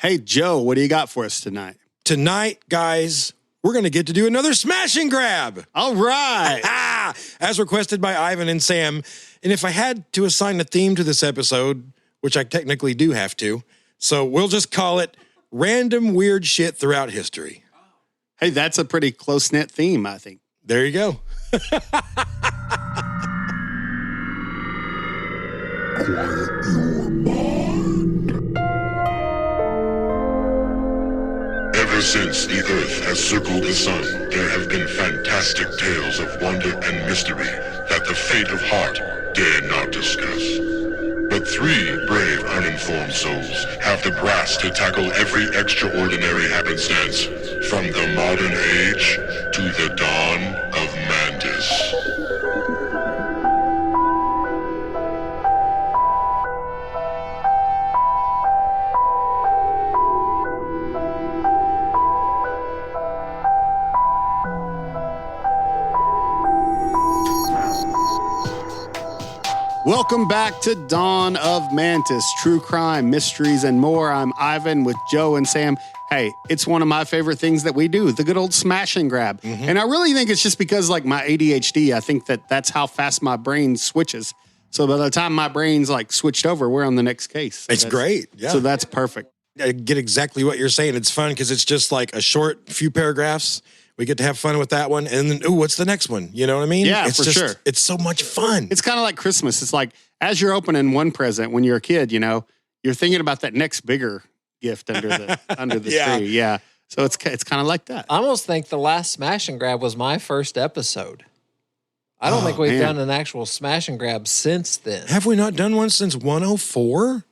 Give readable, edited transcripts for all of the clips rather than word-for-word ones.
Hey, Joe, what do you got for us tonight? Tonight, guys, we're going to get to do another smash and grab. All right. As requested by Ivan and Sam. And if I had to assign a theme to this episode, which I technically do have to, so we'll just call it Random Weird Shit Throughout History. Hey, that's a pretty close-knit theme, I think. There you go. Quiet your mind. Ever since the Earth has circled the sun, there have been fantastic tales of wonder and mystery that the faint of heart dare not discuss. But three brave, uninformed souls have the brass to tackle every extraordinary happenstance, from the modern age to the dawn of Mantis. Welcome back to Dawn of Mantis, true crime, mysteries, and more. I'm Ivan with Joe and Sam. Hey, it's one of my favorite things that we do, the good old smash and grab. Mm-hmm. And I really think it's just because, like, my ADHD, I think that's how fast my brain switches. So by the time my brain's, like, switched over, we're on the next case. So it's great. Yeah. So that's perfect. I get exactly what you're saying. It's fun because it's just like a short few paragraphs. We get to have fun with that one. And then, ooh, what's the next one? You know what I mean? Yeah, it's sure. It's so much fun. It's kind of like Christmas. It's like, as you're opening one present when you're a kid, you know, you're thinking about that next bigger gift under the tree. Yeah. So it's kind of like that. I almost think the last smash and grab was my first episode. I don't think we've done an actual smash and grab since then. Have we not done one since 104?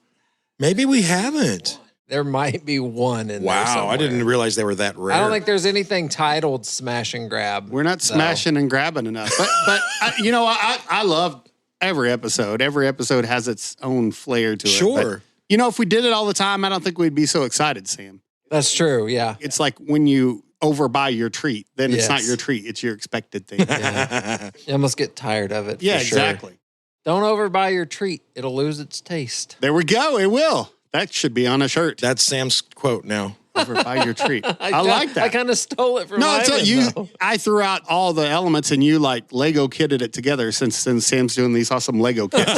Maybe we haven't. There might be one in there Wow, somewhere. I didn't realize they were that rare. I don't think there's anything titled smash and grab. We're not smashing and grabbing enough. But I love every episode. Every episode has its own flair to it. Sure. But, if we did it all the time, I don't think we'd be so excited, Sam. That's true, yeah. It's like when you overbuy your treat, then it's not Yes. your treat. It's your expected thing. Yeah. You almost get tired of it. Yeah, for sure. exactly. Don't overbuy your treat. It'll lose its taste. There we go. It will. That should be on a shirt. That's Sam's quote now. Overbuy your treat. I like that. I kind of stole it from Ivan, though. I threw out all the elements and you like Lego kitted it together since Sam's doing these awesome Lego kits.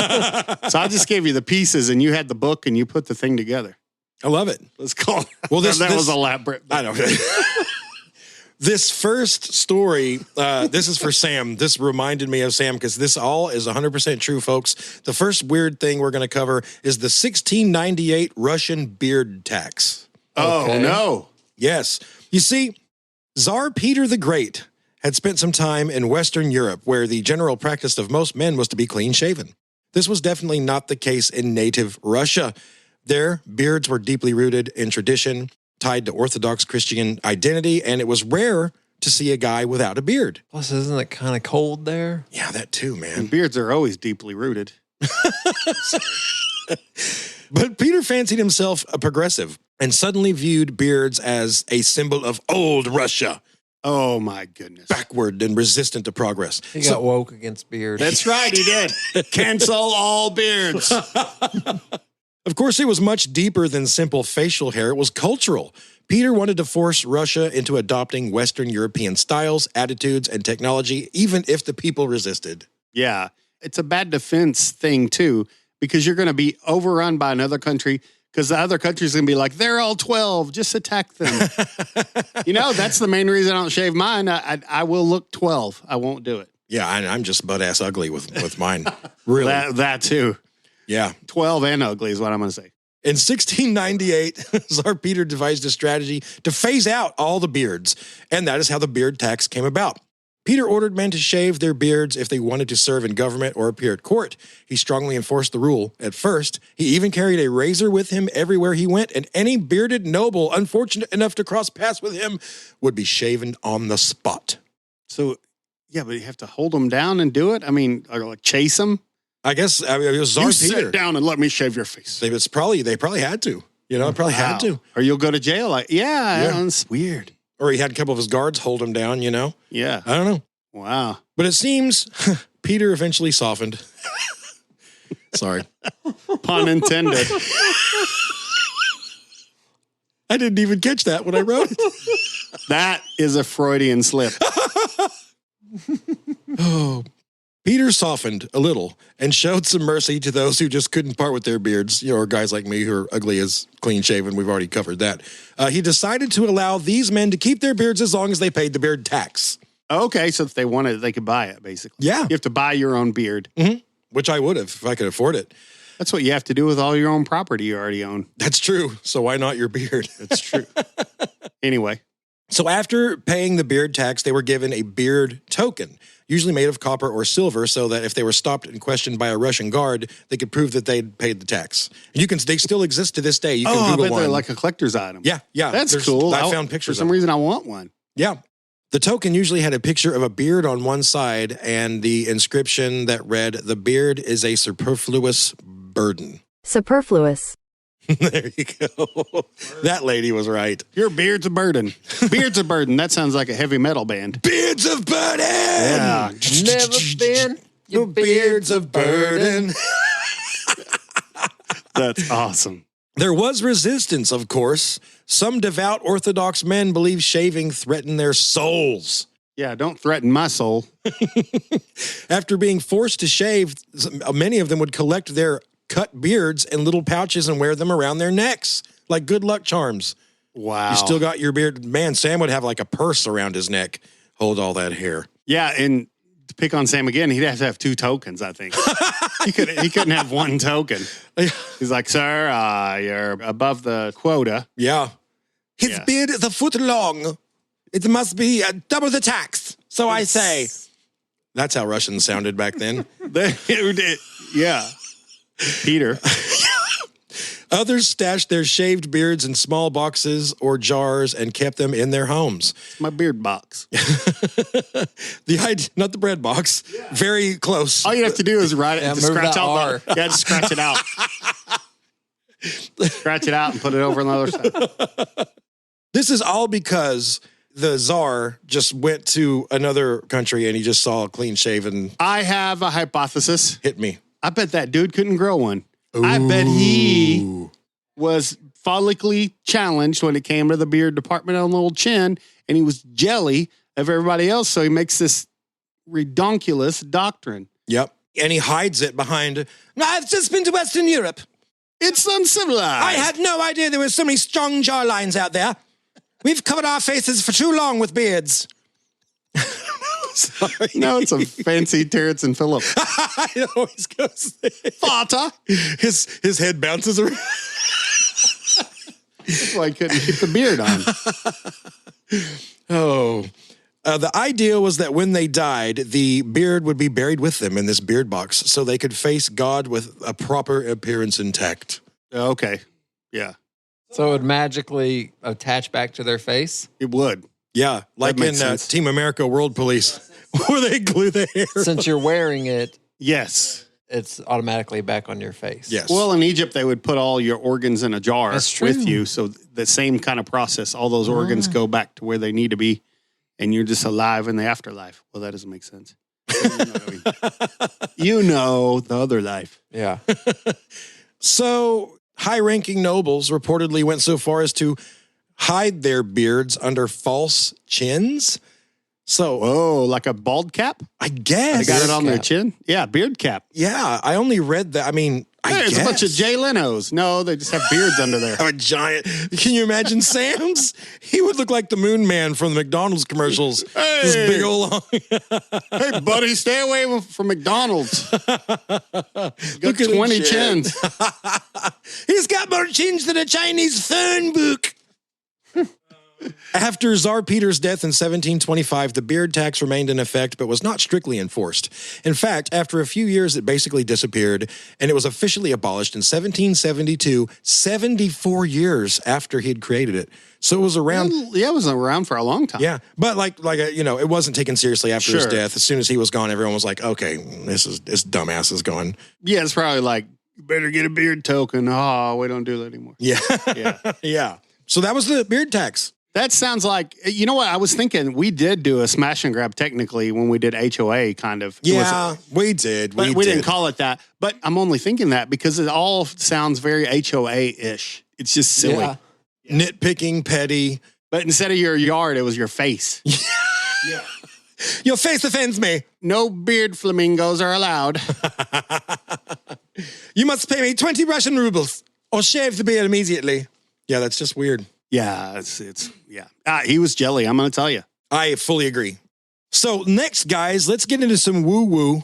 So I just gave you the pieces and you had the book and you put the thing together. I love it. Let's call it. Well, this was elaborate. I know. This first story, this is for Sam. This reminded me of Sam because this all is 100% true, folks. The first weird thing we're going to cover is the 1698 Russian beard tax. Oh, Okay. no. Yes. You see, Tsar Peter the Great had spent some time in Western Europe where the general practice of most men was to be clean-shaven. This was definitely not the case in native Russia. There, beards were deeply rooted in tradition, tied to Orthodox Christian identity, and it was rare to see a guy without a beard. Plus, isn't it kind of cold there? Yeah, that too, man. And beards are always deeply rooted. But Peter fancied himself a progressive and suddenly viewed beards as a symbol of old Russia, Oh, my goodness. backward and resistant to progress. He got woke against beards. That's right, he did. Cancel all beards. Of course, it was much deeper than simple facial hair. It was cultural. Peter wanted to force Russia into adopting Western European styles, attitudes, and technology, even if the people resisted. Yeah. It's a bad defense thing, too, because you're going to be overrun by another country because the other country's going to be like, they're all 12. Just attack them. That's the main reason I don't shave mine. I will look 12. I won't do it. Yeah, I'm just butt-ass ugly with mine. Really. That too. Yeah. 12 and ugly is what I'm going to say. In 1698, Tsar Peter devised a strategy to phase out all the beards, and that is how the beard tax came about. Peter ordered men to shave their beards if they wanted to serve in government or appear at court. He strongly enforced the rule at first. He even carried a razor with him everywhere he went, and any bearded noble unfortunate enough to cross paths with him would be shaven on the spot. So, yeah, but you have to hold them down and do it? I mean, or like chase them? I guess it was Tsar You Peter. sit down and let me shave your face. They probably had to. Probably had to. Or you'll go to jail. Like, yeah. It's weird. Or he had a couple of his guards hold him down, Yeah. I don't know. Wow. But it seems Peter eventually softened. Sorry. Pun intended. I didn't even catch that when I wrote it. That is a Freudian slip. Oh, Peter softened a little and showed some mercy to those who just couldn't part with their beards, or guys like me who are ugly as clean shaven. We've already covered that. He decided to allow these men to keep their beards as long as they paid the beard tax. Okay, so if they wanted it, they could buy it, basically. Yeah. You have to buy your own beard. Mm-hmm. Which I would have if I could afford it. That's what you have to do with all your own property you already own. That's true. So why not your beard? That's true. Anyway. So after paying the beard tax, they were given a beard token, usually made of copper or silver, so that if they were stopped and questioned by a Russian guard, they could prove that they'd paid the tax. And they still exist to this day. You can I Google bet one. they're like a collector's item. Yeah. That's cool. I found pictures For some reason, I want one. Yeah. The token usually had a picture of a beard on one side and the inscription that read, "The beard is a superfluous burden." Superfluous. There you go. That lady was right. Your beard's a burden. Beard's a burden. That sounds like a heavy metal band. Beards of burden. Yeah. Never been your beard's of burden. That's awesome. There was resistance, of course. Some devout Orthodox men believe shaving threatened their souls. Yeah, don't threaten my soul. After being forced to shave, many of them would collect their cut beards in little pouches and wear them around their necks, like good luck charms. Wow. You still got your beard. Man, Sam would have like a purse around his neck, hold all that hair. Yeah, and to pick on Sam again, he'd have to have two tokens, I think. He couldn't have one token. He's like, sir, you're above the quota. Yeah. His beard is a foot long. It must be double the tax. So I say. That's how Russians sounded back then. Yeah. Peter. Others stashed their shaved beards in small boxes or jars and kept them in their homes. My beard box. The idea, not the bread box. Yeah. Very close. All you have to do is write it and scratch out R. just scratch it out. Scratch it out and put it over on the other side. This is all because the Tsar just went to another country and he just saw a clean shaven. I have a hypothesis. Hit me. I bet that dude couldn't grow one. Ooh. I bet he was follically challenged when it came to the beard department on the old chin, and he was jelly of everybody else, so he makes this redonkulous doctrine. Yep. And he hides it behind, I've just been to Western Europe. It's uncivilized. I had no idea there were so many strong jawlines out there. We've covered our faces for too long with beards. Sorry. No, it's a fancy Terrence and Phillip. I always goes there. Fata. His head bounces around. That's why he couldn't keep the beard on. Oh. The idea was that when they died, the beard would be buried with them in this beard box so they could face God with a proper appearance intact. Okay. Yeah. So it would magically attach back to their face? It would. Yeah, like in Team America World Police, where they glue the hair. Since you're wearing it, yes, it's automatically back on your face. Yes. Well, in Egypt, they would put all your organs in a jar That's true. with you. So the same kind of process. All those organs go back to where they need to be, and you're just alive in the afterlife. Well, that doesn't make sense. You know the other life. Yeah. So high-ranking nobles reportedly went so far as to hide their beards under false chins. So, Whoa, like a bald cap? I guess. They got it on their cap. chin? Yeah, beard cap. Yeah, I only read that. I mean, There's guess. a bunch of Jay Leno's. No, they just have beards under there. A giant. Can you imagine Sam's? He would look like the Moon Man from the McDonald's commercials. Hey. This big old long. Hey, buddy, stay away from McDonald's. Got Look at 20 his chin. chins. He's got more chins than a Chinese phone book. After Tsar Peter's death in 1725, the beard tax remained in effect but was not strictly enforced. In fact, after a few years, it basically disappeared, and it was officially abolished in 1772, 74 years after he'd created it. So it was around... Yeah, it was around for a long time. Yeah, but it wasn't taken seriously after his Sure. death. As soon as he was gone, everyone was like, okay, this dumbass is gone. Yeah, it's probably like, you better get a beard token. Oh, we don't do that anymore. Yeah. Yeah. Yeah. So that was the beard tax. That sounds like, you know what? I was thinking we did do a smash and grab technically when we did HOA kind of. Yeah, we did. But we didn't call it that. But I'm only thinking that because it all sounds very HOA-ish. It's just silly. Yeah. nitpicking, petty. But instead of your yard, it was your face. Yeah. Your face offends me. No beard flamingos are allowed. You must pay me 20 Russian rubles or shave the beard immediately. Yeah, that's just weird. Yeah, he was jelly, I'm going to tell you. I fully agree. So next, guys, let's get into some woo-woo,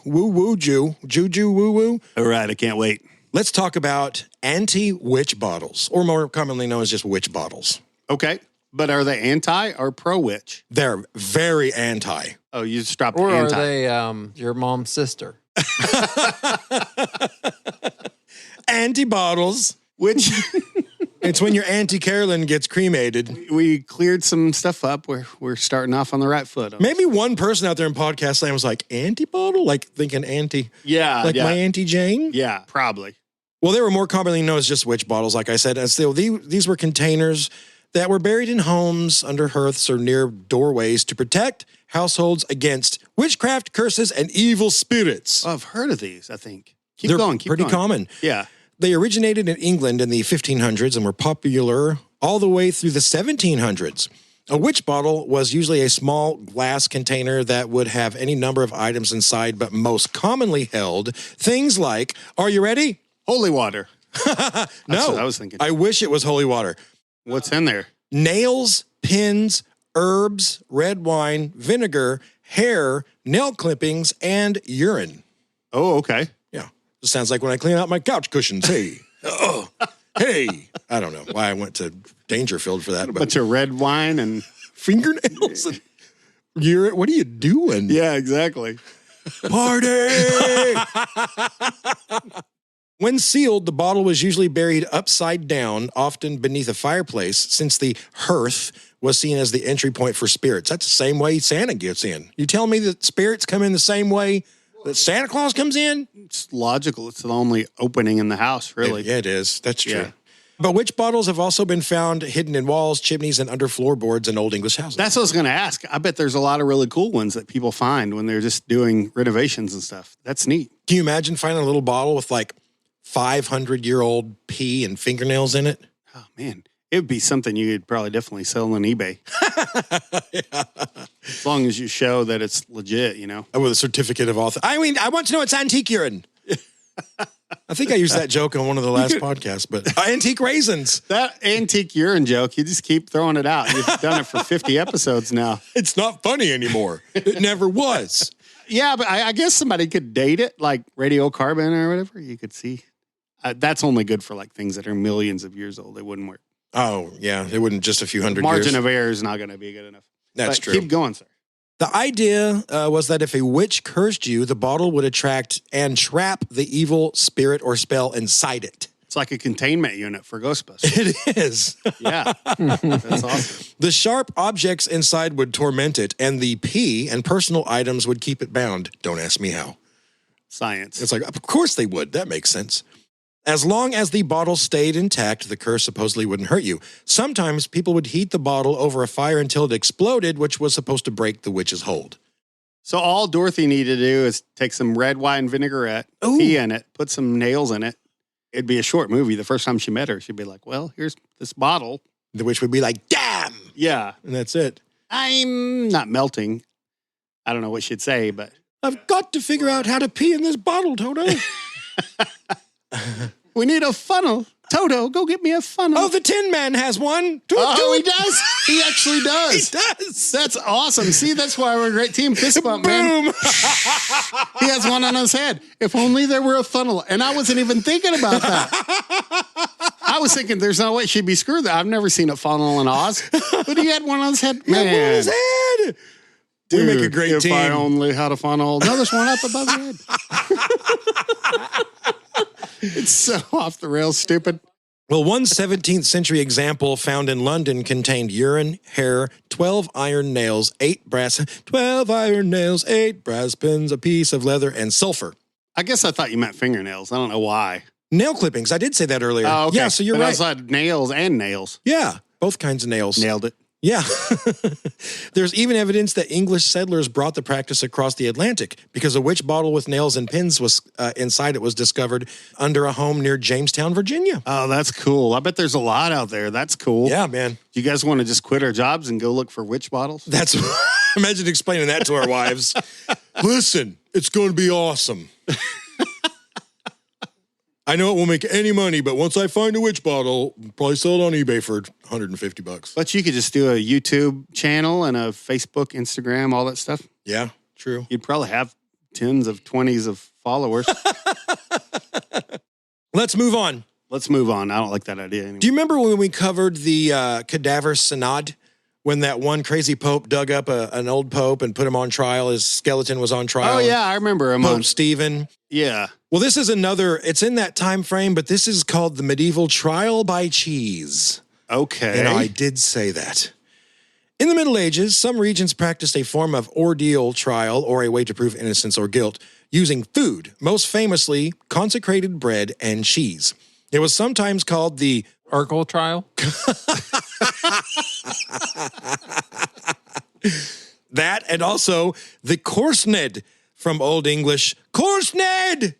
juju, woo-woo. All right, I can't wait. Let's talk about anti-witch bottles, or more commonly known as just witch bottles. Okay, but are they anti or pro-witch? They're very anti. Oh, you just dropped Or anti. are they your mom's sister? Anti-bottles. Which It's when your Auntie Carolyn gets cremated. we cleared some stuff up. We're starting off on the right foot. Maybe one person out there in podcast land was like, anti-bottle? Like thinking auntie. Yeah. Like my Auntie Jane? Yeah, probably. Well, they were more commonly known as just witch bottles, like I said. And still, these were containers that were buried in homes, under hearths, or near doorways to protect households against witchcraft, curses, and evil spirits. Oh, I've heard of these, I think. Keep They're going. pretty common. Yeah. They originated in England in the 1500s and were popular all the way through the 1700s. A witch bottle was usually a small glass container that would have any number of items inside, but most commonly held things like, are you ready? Holy water. No. That's what I was thinking. I wish it was holy water. What's in there? Nails, pins, herbs, red wine, vinegar, hair, nail clippings, and urine. Oh, okay. Yeah. It sounds like when I clean out my couch cushions. Hey. Oh. Hey. I don't know why I went to Dangerfield for that. But Bunch of red wine and... fingernails and urine. What are you doing? Yeah, exactly. Party! When sealed, the bottle was usually buried upside down, often beneath a fireplace, since the hearth was seen as the entry point for spirits. That's the same way Santa gets in. You tell me that spirits come in the same way that Santa Claus comes in? It's logical. It's the only opening in the house, really. Yeah, it is. That's true. Yeah. But witch bottles have also been found hidden in walls, chimneys, and under floorboards in old English houses. That's what I was going to ask. I bet there's a lot of really cool ones that people find when they're just doing renovations and stuff. That's neat. Can you imagine finding a little bottle with like 500-year-old pee and fingernails in it? Oh, man. It would be something you could probably definitely sell on eBay. Yeah. As long as you show that it's legit, you know. With a certificate of author. I mean, I want to know it's antique urine. I think I used that joke on one of the last podcasts, but antique raisins. That antique urine joke, you just keep throwing it out. You've done it for 50 episodes now. It's not funny anymore. It never was. Yeah, but I guess somebody could date it, like radiocarbon or whatever. You could see. That's only good for like things that are millions of years old. It wouldn't work. Oh, yeah. It wouldn't just a few hundred Margin years. of error is not going to be good enough. That's But true. Keep going, sir. The idea was that if a witch cursed you, the bottle would attract and trap the evil spirit or spell inside it. It's like a containment unit for Ghostbusters. It is. Yeah. That's awesome. The sharp objects inside would torment it, and the pee and personal items would keep it bound. Don't ask me how. Science. It's like, of course they would. That makes sense. As long as the bottle stayed intact, the curse supposedly wouldn't hurt you. Sometimes people would heat the bottle over a fire until it exploded, which was supposed to break the witch's hold. So all Dorothy needed to do is take some red wine vinaigrette, pee in it, put some nails in it. It'd be a short movie. The first time she met her, she'd be like, well, here's this bottle. The witch would be like, damn! Yeah. And that's it. I'm not melting. I don't know what she'd say, but... I've got to figure out how to pee in this bottle, Toto. We need a funnel. Toto, go get me a funnel. Oh, the Tin Man has one. Oh, he does? He actually does. He does. That's awesome. See, that's why we're a great team. Fist bump, man. Boom. He has one on his head. If only there were a funnel. And I wasn't even thinking about that. I was thinking there's no way she'd be screwed. I've never seen a funnel in Oz. But he had one on his head. Man. One on his head. Dude, we make a great team. If I only had a funnel. No, there's one up above the head. It's so off the rails, stupid. Well, one 17th century example found in London contained urine, hair, 12 iron nails, 8 brass pins, a piece of leather, and sulfur. I guess I thought you meant fingernails. I don't know why. Nail clippings. I did say that earlier. Oh, okay. Yeah, so you're but I right. also had nails and nails. Yeah, both kinds of nails. Nailed it. Yeah. There's even evidence that English settlers brought the practice across the Atlantic because a witch bottle with nails and pins was inside it was discovered under a home near Jamestown, Virginia. Oh, that's cool. I bet there's a lot out there. That's cool. Yeah, man. Do you guys want to just quit our jobs and go look for witch bottles? That's imagine explaining that to our wives. Listen, it's going to be awesome. I know it won't make any money, but once I find a witch bottle, I'll probably sell it on eBay for $150. But you could just do a YouTube channel and a Facebook, Instagram, all that stuff. Yeah, true. You'd probably have tens of 20s of followers. Let's move on. Let's move on. I don't like that idea anymore. Do you remember when we covered the cadaver synod? When that one crazy pope dug up an old pope and put him on trial, his skeleton was on trial. Oh, yeah, I remember him. Pope Stephen. Yeah. Well, this is another, it's in that time frame, but this is called the medieval trial by cheese. Okay. And I did say that. In the Middle Ages, some regions practiced a form of ordeal trial or a way to prove innocence or guilt using food, most famously consecrated bread and cheese. It was sometimes called the Urkel trial? That and also the korsned from Old English, korsned,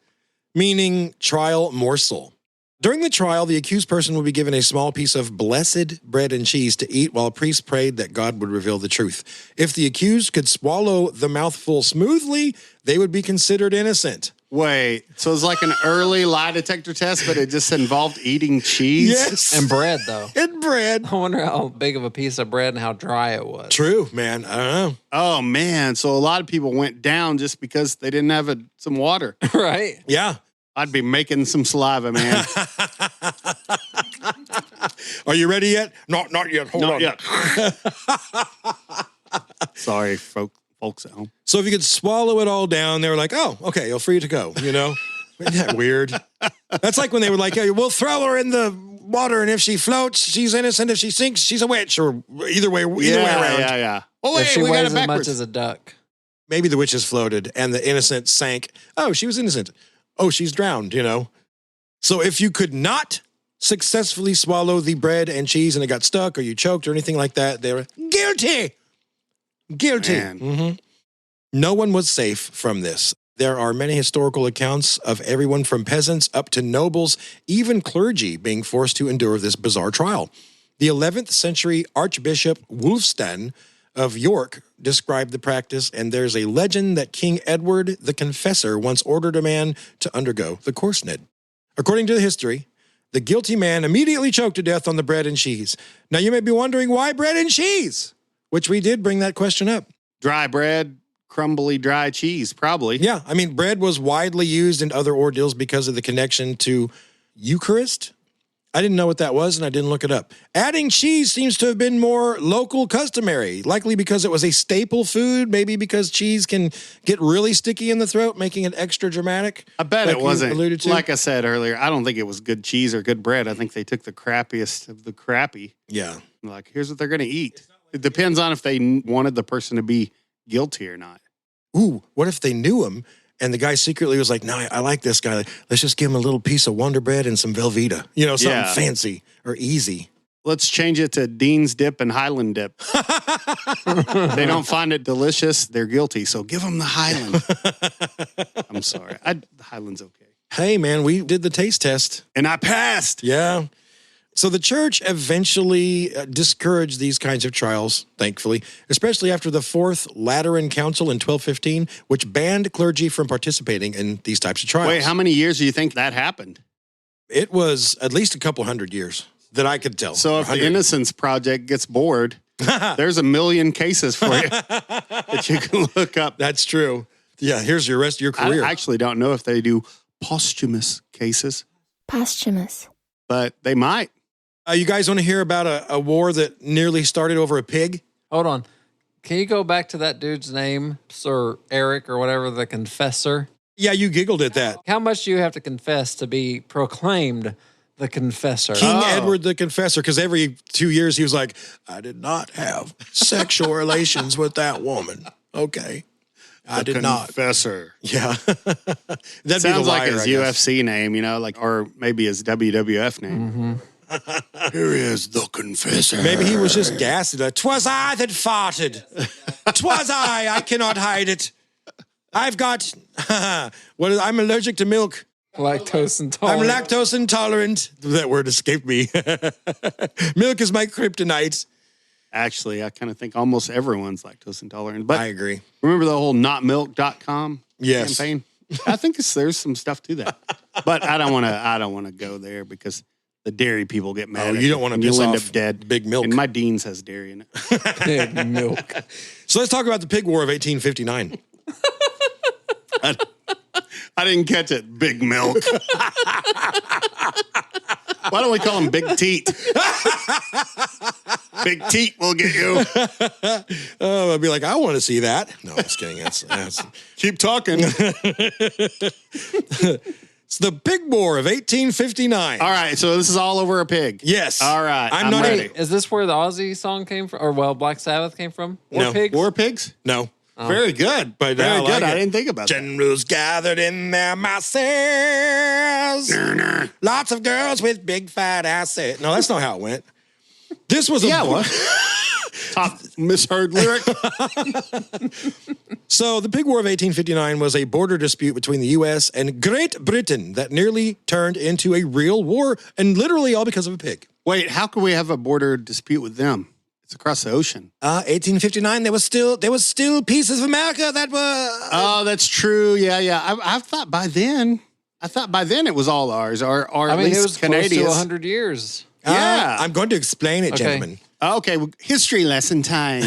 meaning trial morsel. During the trial, the accused person would be given a small piece of blessed bread and cheese to eat while priests prayed that God would reveal the truth. If the accused could swallow the mouthful smoothly, they would be considered innocent. Wait, so it's like an early lie detector test, but it just involved eating cheese? Yes. And bread, though. And bread. I wonder how big of a piece of bread and how dry it was. True, man. I don't know. Oh, man. So a lot of people went down just because they didn't have some water. Right? Yeah. I'd be making some saliva, man. Are you ready yet? Not yet. Hold on. Yet. Sorry, folks at home. So if you could swallow it all down, they were like, oh, okay, you're free to go, you know? Isn't that weird? That's like when they were like, hey, we'll throw her in the water, and if she floats, she's innocent. If she sinks, she's a witch, or either way around. Yeah. Oh, wait, if she we got weighs it as backwards. much as a duck. Maybe the witches floated, and the innocent sank. Oh, she was innocent. Oh, she's drowned, you know? So if you could not successfully swallow the bread and cheese and it got stuck or you choked or anything like that, they were guilty. Guilty. Man. No one was safe from this. There are many historical accounts of everyone from peasants up to nobles, even clergy, being forced to endure this bizarre trial. The 11th century Archbishop Wulfstan of York described the practice, and there's a legend that King Edward the Confessor once ordered a man to undergo the korsned. According to the history, the guilty man immediately choked to death on the bread and cheese. Now you may be wondering, why bread and cheese? Which we did bring that question up. Dry bread, crumbly dry cheese, probably. Yeah, I mean, bread was widely used in other ordeals because of the connection to Eucharist. I didn't know what that was, and I didn't look it up. Adding cheese seems to have been more local customary, likely because it was a staple food, maybe because cheese can get really sticky in the throat, making it extra dramatic. I bet like it wasn't. alluded to. Like I said earlier, I don't think it was good cheese or good bread. I think they took the crappiest of the crappy. Yeah. Like, here's what they're going to eat. It depends on if they wanted the person to be guilty or not. Ooh, what if they knew him and the guy secretly was like, no, I like this guy. Let's just give him a little piece of Wonder Bread and some Velveeta. You know, something fancy or easy. Let's change it to Dean's Dip and Highland Dip. They don't find it delicious, they're guilty. So give them the Highland. I'm sorry. The Highland's okay. Hey, man, we did the taste test. And I passed. Yeah. So the church eventually discouraged these kinds of trials, thankfully, especially after the Fourth Lateran Council in 1215, which banned clergy from participating in these types of trials. Wait, how many years do you think that happened? It was at least a couple hundred years that I could tell. So if 100. the Innocence Project gets bored, there's a million cases for you that you can look up. That's true. Yeah, here's your rest of your career. I actually don't know if they do posthumous cases. Posthumous. But they might. You guys want to hear about a war that nearly started over a pig? Hold on. Can you go back to that dude's name, Sir Eric or whatever, the confessor? Yeah, you giggled at that. How much do you have to confess to be proclaimed the confessor? King Edward the Confessor, because every 2 years he was like, I did not have sexual relations with that woman. Okay. I did not. Confessor. Yeah. That'd Sounds be like the liar, his UFC name, you know, like, or maybe his WWF name. Mm-hmm. Here is the confessor. Maybe he was just gassed. Like, 'twas I that farted. 'Twas I cannot hide it. I've got, I'm allergic to milk. Lactose intolerant. I'm lactose intolerant. That word escaped me. Milk is my kryptonite. Actually, I kind of think almost everyone's lactose intolerant. But I agree. Remember the whole notmilk.com Yes. campaign? I think there's some stuff to that. But I don't want to go there because the dairy people get mad. You don't want to you'll piss end off up dead. Big Milk. And my Dean's has dairy in it. Big milk. So let's talk about the Pig War of 1859. I didn't catch it. Big Milk. Why don't we call him Big Teat? Big Teat will get you. Oh, I'd be like, I want to see that. No, I'm just kidding. That's Keep talking. It's the Pig War of 1859. All right, so this is all over a pig. Yes. All right, I'm I'm not ready. even- Is this where the Aussie song came from? Or, well, Black Sabbath came from? War No. Pigs? War pigs? No. Very good. But Very I good. like I it. didn't think about that. Generals gathered in their masses. Lots of girls with big fat asses. No, that's not how it went. This was a Yeah, what? Top misheard lyric. So the Pig War of 1859 was a border dispute between the U.S. and Great Britain that nearly turned into a real war, and literally all because of a pig. Wait, how can we have a border dispute with them? It's across the ocean. 1859, there was still pieces of America that were. Oh, that's true. Yeah. I thought by then it was all ours, or I at mean, least it was Canadians. close to 100 years. Yeah. I'm going to explain it, Okay. gentlemen. Okay, history lesson time.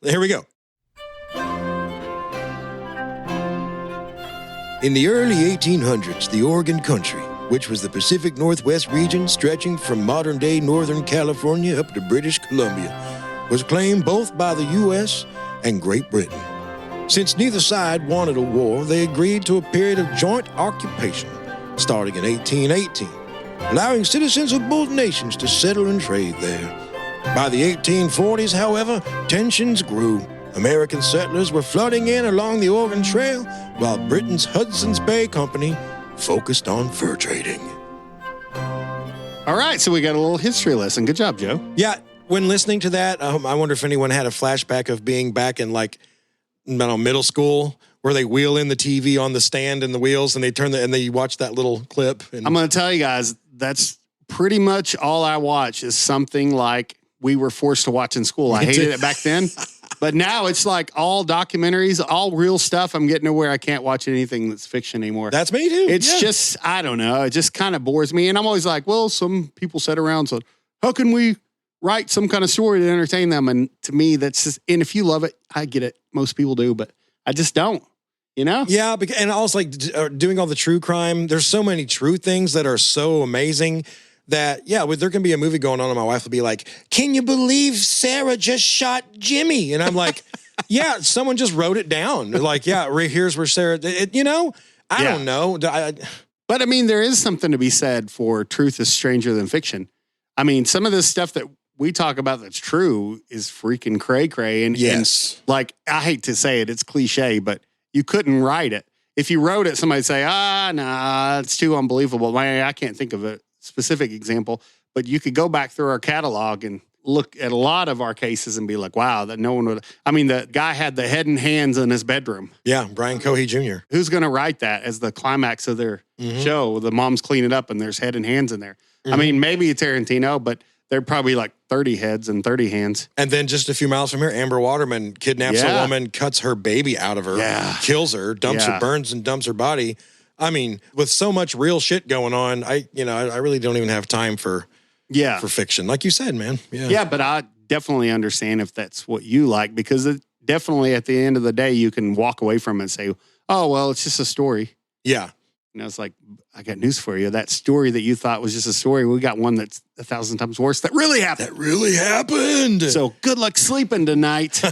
Here we go. In the early 1800s, the Oregon Country, which was the Pacific Northwest region stretching from modern-day Northern California up to British Columbia, was claimed both by the U.S. and Great Britain. Since neither side wanted a war, they agreed to a period of joint occupation starting in 1818, allowing citizens of both nations to settle and trade there. By the 1840s, however, tensions grew. American settlers were flooding in along the Oregon Trail, while Britain's Hudson's Bay Company focused on fur trading. All right, so we got a little history lesson. Good job, Joe. Yeah, when listening to that, I wonder if anyone had a flashback of being back in, like, I don't know, middle school, where they wheel in the TV on the stand and the wheels, and they watch that little clip. And I'm going to tell you guys, that's pretty much all I watch is something like we were forced to watch in school. I hated it back then. But now it's like all documentaries, all real stuff. I'm getting to where I can't watch anything that's fiction anymore. that's me too. It's just, I don't know. It just kind of bores me. And I'm always like, well, some people sat around and said, how can we write some kind of story to entertain them? And to me, that's just, and if you love it, I get it. Most people do, but I just don't, you know? Yeah, and also like doing all the true crime. There's so many true things that are so amazing that, yeah, there can be a movie going on and my wife will be like, can you believe Sarah just shot Jimmy? And I'm like, yeah, someone just wrote it down. Like, yeah, here's where Sarah, I don't know. But I mean, there is something to be said for truth is stranger than fiction. I mean, some of this stuff that we talk about that's true is freaking cray-cray. And, Yes. and like, I hate to say it, it's cliche, but you couldn't write it. If you wrote it, somebody'd say, nah, it's too unbelievable. I can't think of a specific example, but you could go back through our catalog and look at a lot of our cases and be like, wow, that no one would. I mean, the guy had the head and hands in his bedroom. Yeah, Brian Cohey Jr. Who's going to write that as the climax of their show? The moms clean it up and there's head and hands in there. I mean, maybe Tarantino, but they're probably like 30 heads and 30 hands. And then just a few miles from here, Amber Waterman kidnaps a woman, cuts her baby out of her, kills her, dumps her, burns and dumps her body. I mean, with so much real shit going on, I really don't even have time for fiction. Like you said, man. Yeah, but I definitely understand if that's what you like, because it definitely at the end of the day, you can walk away from it and say, oh, well, it's just a story. Yeah. You know, it's like, I got news for you. That story that you thought was just a story, we got one that's 1,000 times worse that really happened. That really happened. So good luck sleeping tonight.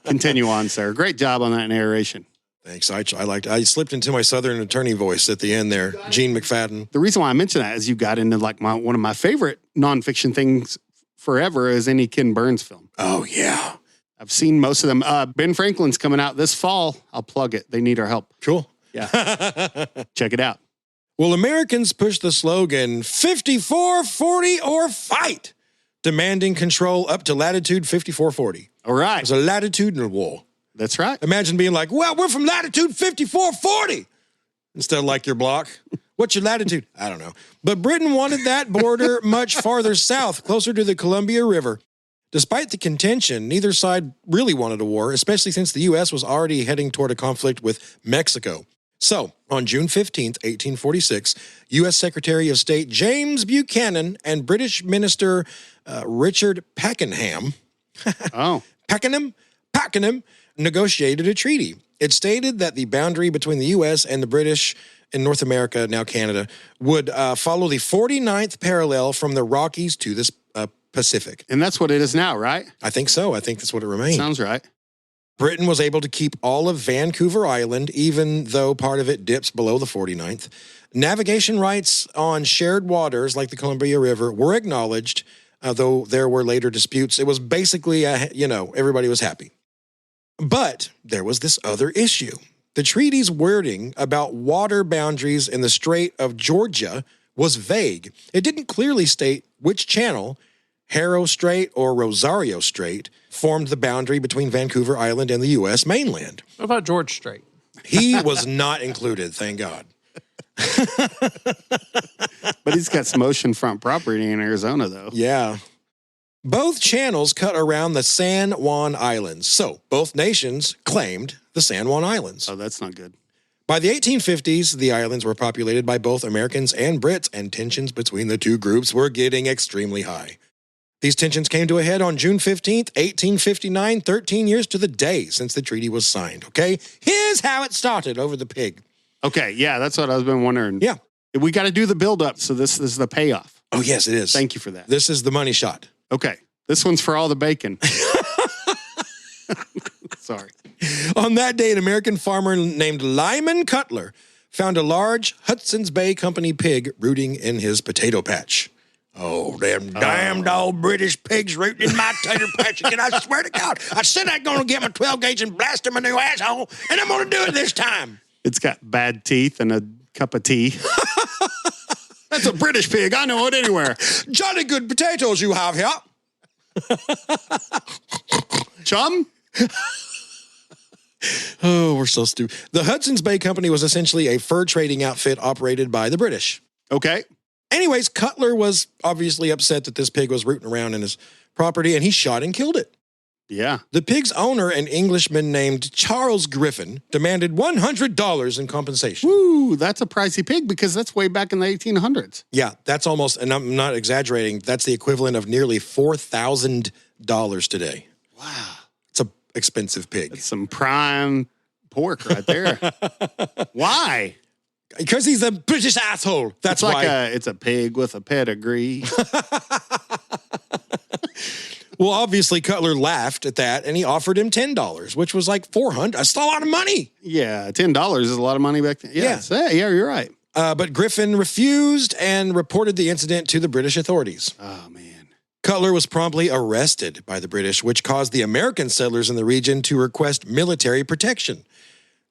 Continue on, sir. Great job on that narration. Thanks. I slipped into my Southern attorney voice at the end there, Gene McFadden. The reason why I mention that is you got into like one of my favorite nonfiction things forever is any Ken Burns film. Oh, yeah. I've seen most of them. Ben Franklin's coming out this fall. I'll plug it. They need our help. Cool. Yeah. Check it out. Well, Americans pushed the slogan 54-40 or fight, demanding control up to latitude 54-40. All right. It was a latitudinal war. That's right. Imagine being like, well, we're from latitude 54-40. Instead of like your block. What's your latitude? I don't know. But Britain wanted that border much farther south, closer to the Columbia River. Despite the contention, neither side really wanted a war, especially since the U.S. was already heading toward a conflict with Mexico. So, on June 15th, 1846, U.S. Secretary of State James Buchanan and British Minister Richard Pakenham negotiated a treaty. It stated that the boundary between the U.S. and the British in North America, now Canada, would follow the 49th parallel from the Rockies to the Pacific. And that's what it is now, right? I think so. I think that's what it remains. Sounds right. Britain was able to keep all of Vancouver Island, even though part of it dips below the 49th. Navigation rights on shared waters like the Columbia River were acknowledged, though there were later disputes. It was basically, everybody was happy. But there was this other issue. The treaty's wording about water boundaries in the Strait of Georgia was vague. It didn't clearly state which channel, Harrow Strait or Rosario Strait, formed the boundary between Vancouver Island and the U.S. mainland. What about George Strait? He was not included, thank God. But he's got some oceanfront property in Arizona, though. Yeah. Both channels cut around the San Juan Islands, so both nations claimed the San Juan Islands. Oh, that's not good. By the 1850s, the islands were populated by both Americans and Brits, and tensions between the two groups were getting extremely high. These tensions came to a head on June 15th, 1859, 13 years to the day since the treaty was signed, okay? Here's how it started over the pig. Okay, yeah, that's what I've been wondering. Yeah. We got to do the build-up, so this is the payoff. Oh, yes, it is. Thank you for that. This is the money shot. Okay, this one's for all the bacon. Sorry. On that day, an American farmer named Lyman Cutler found a large Hudson's Bay Company pig rooting in his potato patch. Oh, them damned old British pigs rooting in my tater patch again. I swear to God, I said I'm going to get my 12 gauge and blast him a new asshole, and I'm going to do it this time. It's got bad teeth and a cup of tea. That's a British pig. I know it anywhere. Jolly good potatoes you have here. Chum? Oh, we're so stupid. The Hudson's Bay Company was essentially a fur trading outfit operated by the British. Okay. Anyways, Cutler was obviously upset that this pig was rooting around in his property, and he shot and killed it. Yeah. The pig's owner, an Englishman named Charles Griffin, demanded $100 in compensation. Woo, that's a pricey pig because that's way back in the 1800s. Yeah, that's almost, and I'm not exaggerating, that's the equivalent of nearly $4,000 today. Wow. It's an expensive pig. That's some prime pork right there. Why? Because he's a British asshole. That's it's like why. it's a pig with a pedigree. Well, obviously, Cutler laughed at that, and he offered him $10, which was like $400. That's a lot of money. Yeah, $10 is a lot of money back then. Yeah, you're right. But Griffin refused and reported the incident to the British authorities. Oh, man. Cutler was promptly arrested by the British, which caused the American settlers in the region to request military protection.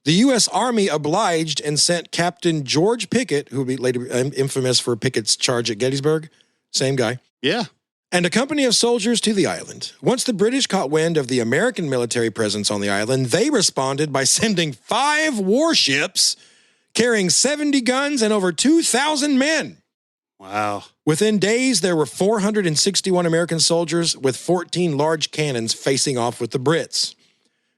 The U.S. Army obliged and sent Captain George Pickett, who would be later infamous for Pickett's charge at Gettysburg, same guy, Yeah. and a company of soldiers to the island. Once the British caught wind of the American military presence on the island, they responded by sending 5 warships carrying 70 guns and over 2,000 men. Wow. Within days, there were 461 American soldiers with 14 large cannons facing off with the Brits.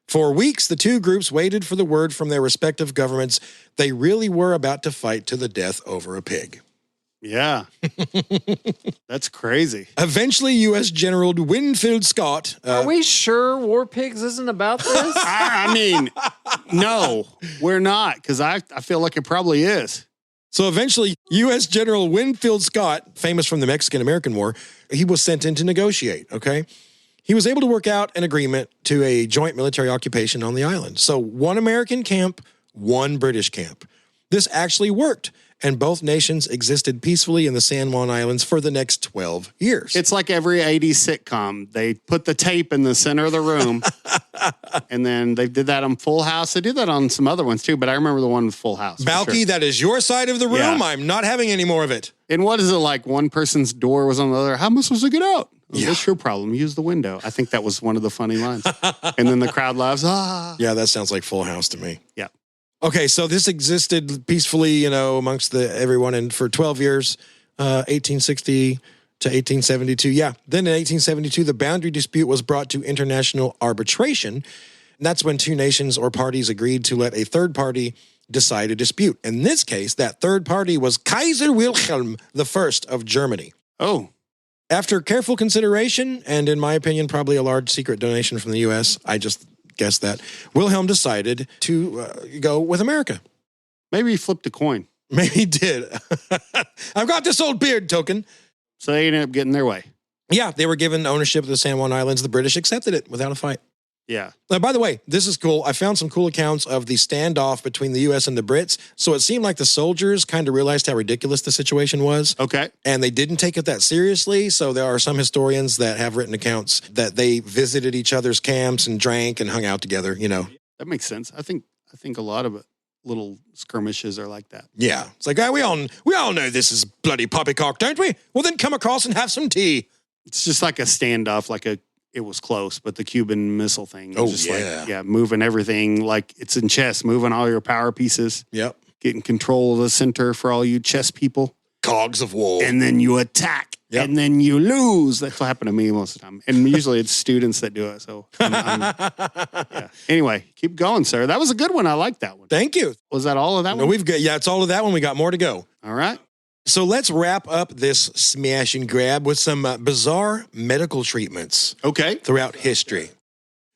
For weeks, the two groups waited for the word from their respective governments. They really were about to fight to the death over a pig. Yeah. That's crazy. Eventually, U.S. General Winfield Scott... Are we sure War Pigs isn't about this? I mean, no, we're not, because I feel like it probably is. So eventually, U.S. General Winfield Scott, famous from the Mexican-American War, he was sent in to negotiate, okay? He was able to work out an agreement to a joint military occupation on the island. So 1 American camp, 1 British camp. This actually worked, and both nations existed peacefully in the San Juan Islands for the next 12 years. It's like every 80s sitcom. They put the tape in the center of the room, And then they did that on Full House. They did that on some other ones too, but I remember the one with Full House. Balky, that is your side of the room. Yeah. I'm not having any more of it. And what is it like? One person's door was on the other. How am I supposed to get out? Oh, that's your problem. Use the window. I think that was one of the funny lines. And then the crowd laughs. Ah. Yeah, that sounds like Full House to me. Yeah. Okay, so this existed peacefully, amongst everyone and for 12 years, 1860 to 1872. Yeah. Then in 1872, the boundary dispute was brought to international arbitration. And that's when two nations or parties agreed to let a third party decide a dispute. In this case, that third party was Kaiser Wilhelm I of Germany. Oh. After careful consideration, and in my opinion, probably a large secret donation from the U.S., I just guessed that, Wilhelm decided to go with America. Maybe he flipped a coin. Maybe he did. I've got this old beard token. So they ended up getting their way. Yeah, they were given ownership of the San Juan Islands. The British accepted it without a fight. Yeah. By the way, this is cool. I found some cool accounts of the standoff between the U.S. and the Brits. So it seemed like the soldiers kind of realized how ridiculous the situation was. Okay. And they didn't take it that seriously. So there are some historians that have written accounts that they visited each other's camps and drank and hung out together, That makes sense. I think a lot of little skirmishes are like that. Yeah. It's like, we all know this is bloody poppycock, don't we? Well, then come across and have some tea. It's just like a standoff, it was close, but the Cuban Missile thing. Oh, just yeah. Moving everything like it's in chess, moving all your power pieces. Yep. Getting control of the center for all you chess people. Cogs of war. And then you attack. Yep. And then you lose. That's what happened to me most of the time. And usually it's students that do it. So, yeah. Anyway, keep going, sir. That was a good one. I like that one. Thank you. Was that all of that No, one? it's all of that one. We got more to go. All right. So let's wrap up this smash and grab with some bizarre medical treatments. Okay. Throughout history.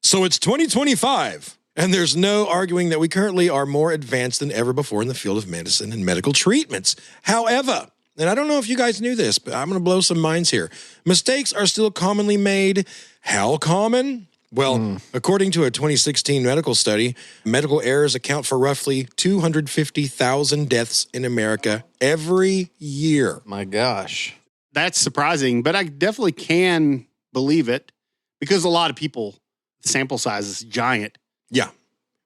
So it's 2025, and there's no arguing that we currently are more advanced than ever before in the field of medicine and medical treatments. However, and I don't know if you guys knew this, but I'm going to blow some minds here. Mistakes are still commonly made. How common? Well, according to a 2016 medical study, medical errors account for roughly 250,000 deaths in America every year. My gosh. That's surprising, but I definitely can believe it because a lot of people, the sample size is giant. Yeah.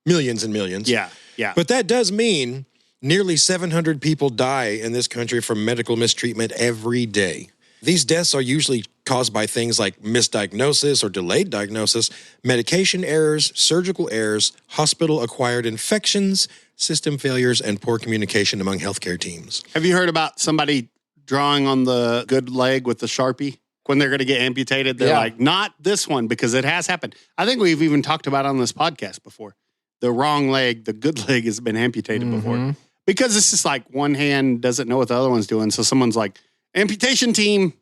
Millions and millions. Yeah. Yeah. But that does mean nearly 700 people die in this country from medical mistreatment every day. These deaths are usually caused by things like misdiagnosis or delayed diagnosis, medication errors, surgical errors, hospital-acquired infections, system failures, and poor communication among healthcare teams. Have you heard about somebody drawing on the good leg with the Sharpie? When they're going to get amputated, they're like, not this one, because it has happened. I think we've even talked about it on this podcast before. The wrong leg, the good leg has been amputated before. Because it's just like one hand doesn't know what the other one's doing. So someone's like, amputation team,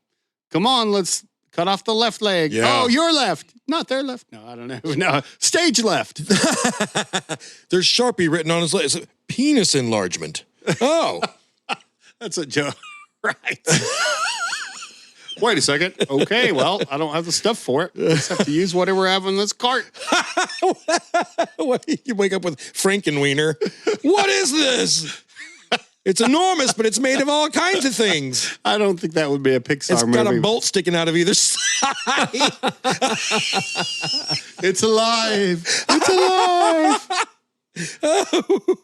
come on, let's cut off the left leg. Yeah. Oh, your left. Not their left. No, I don't know. No, stage left. There's Sharpie written on his leg. It's penis enlargement. Oh. That's a joke. Right. Wait a second. Okay, well, I don't have the stuff for it. I just have to use whatever I have in this cart. You wake up with Frankenweenie. What is this? It's enormous, but it's made of all kinds of things. I don't think that would be a Pixar movie. It's got a bolt sticking out of either side. It's alive. It's alive.